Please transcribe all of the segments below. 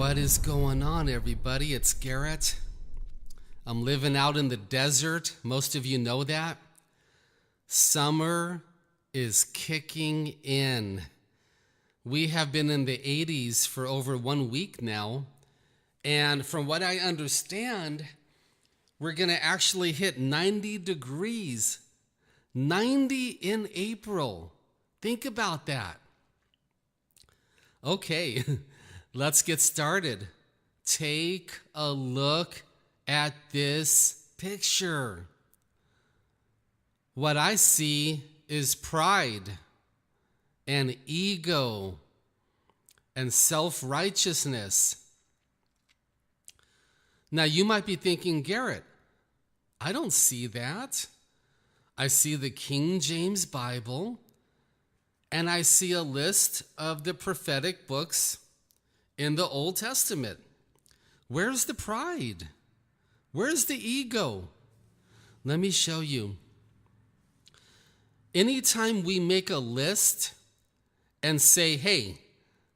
What is going on, everybody? It's Garrett. I'm living out in the desert. Most of you know that. Summer is kicking in. We have been in the 80s for over 1 week now. And from what I understand, we're going to actually hit 90 degrees. 90 in April. Think about that. Okay, let's get started. Take a look at this picture. What I see is pride and ego and self-righteousness. Now, you might be thinking, Garrett, I don't see that. I see the King James Bible, and I see a list of the prophetic books in the Old Testament. Where's the pride? Where's the ego? Let me show you. Anytime we make a list and say, hey,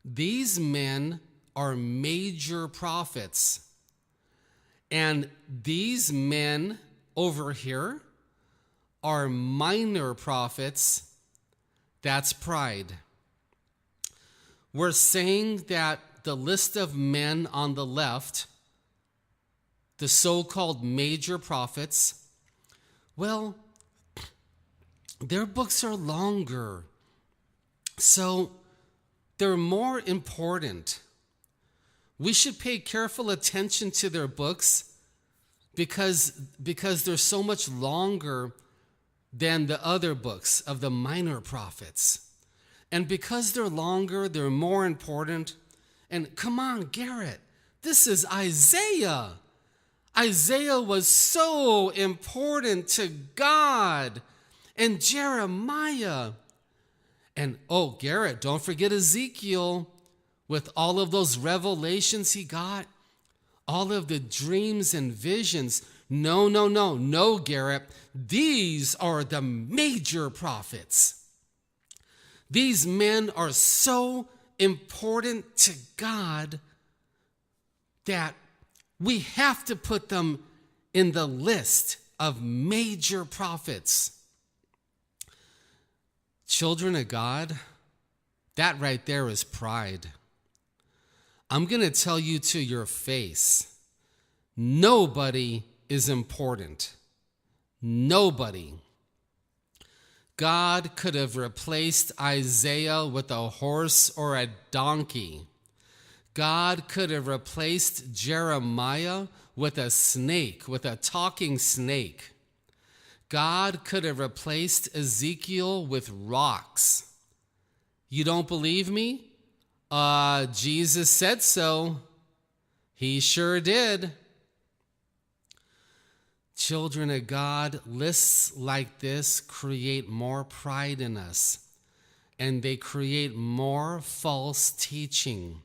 these men are major prophets, and these men over here are minor prophets, that's pride. We're saying that the list of men on the left, the so-called major prophets, well, their books are longer, so they're more important. We should pay careful attention to their books because they're so much longer than the other books of the minor prophets. And because they're longer, they're more important. And come on, Garrett, this is Isaiah. Isaiah was so important to God. And Jeremiah. And oh, Garrett, don't forget Ezekiel with all of those revelations he got, all of the dreams and visions. No, Garrett. These are the major prophets. These men are so important to God that we have to put them in the list of major prophets. Children of God, that right there is pride. I'm going to tell you to your face, nobody is important. Nobody. God could have replaced Isaiah with a horse or a donkey. God could have replaced Jeremiah with a snake, with a talking snake. God could have replaced Ezekiel with rocks. You don't believe me? Jesus said so. He sure did. Children of God, lists like this create more pride in us, and they create more false teaching.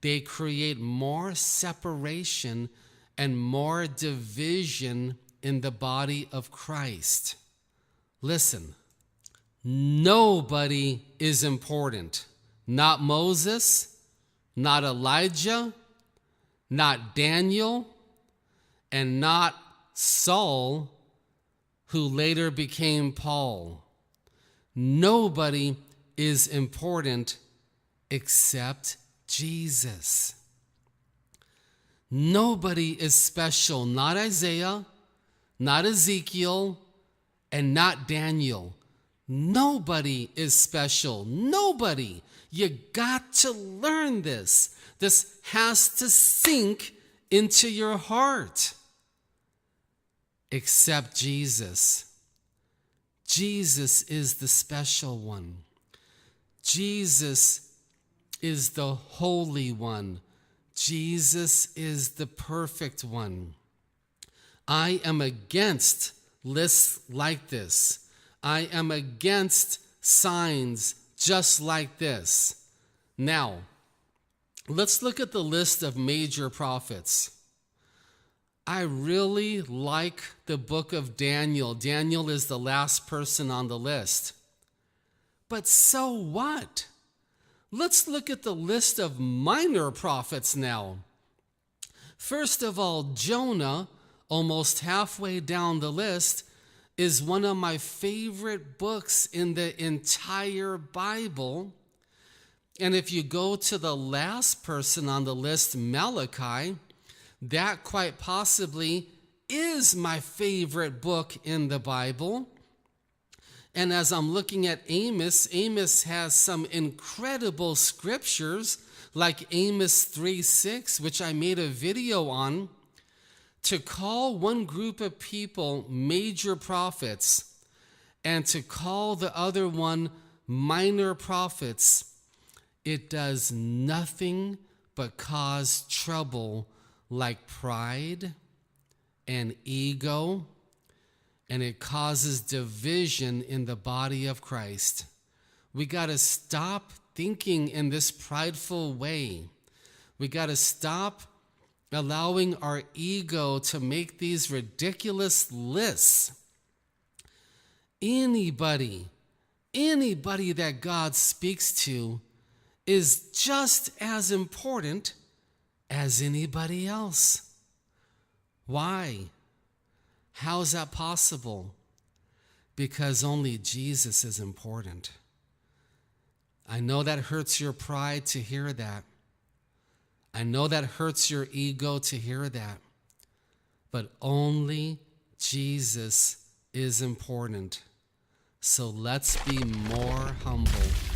They create more separation and more division in the body of Christ. Listen, nobody is important. Not Moses, not Elijah, not Daniel, and not Saul, who later became Paul. Nobody is important except Jesus. Nobody is special, not Isaiah, not Ezekiel, and not Daniel. Nobody is special. Nobody. You got to learn this. This has to sink into your heart. Except Jesus. Jesus is the special one. Jesus is the holy one. Jesus is the perfect one. I am against lists like this. I am against signs just like this. Now, let's look at the list of major prophets. I really like the book of Daniel. Daniel is the last person on the list. But so what? Let's look at the list of minor prophets now. First of all, Jonah, almost halfway down the list, is one of my favorite books in the entire Bible. And if you go to the last person on the list, Malachi, that quite possibly is my favorite book in the Bible. And as I'm looking at Amos, Amos has some incredible scriptures like Amos 3:6, which I made a video on. To call one group of people major prophets and to call the other one minor prophets, it does nothing but cause trouble like pride and ego, and it causes division in the body of Christ. We got to stop thinking in this prideful way. We got to stop allowing our ego to make these ridiculous lists. Anybody that God speaks to is just as important as anybody else. Why? How is that possible? Because only Jesus is important. I know that hurts your pride to hear that. I know that hurts your ego to hear that. But only Jesus is important. So let's be more humble.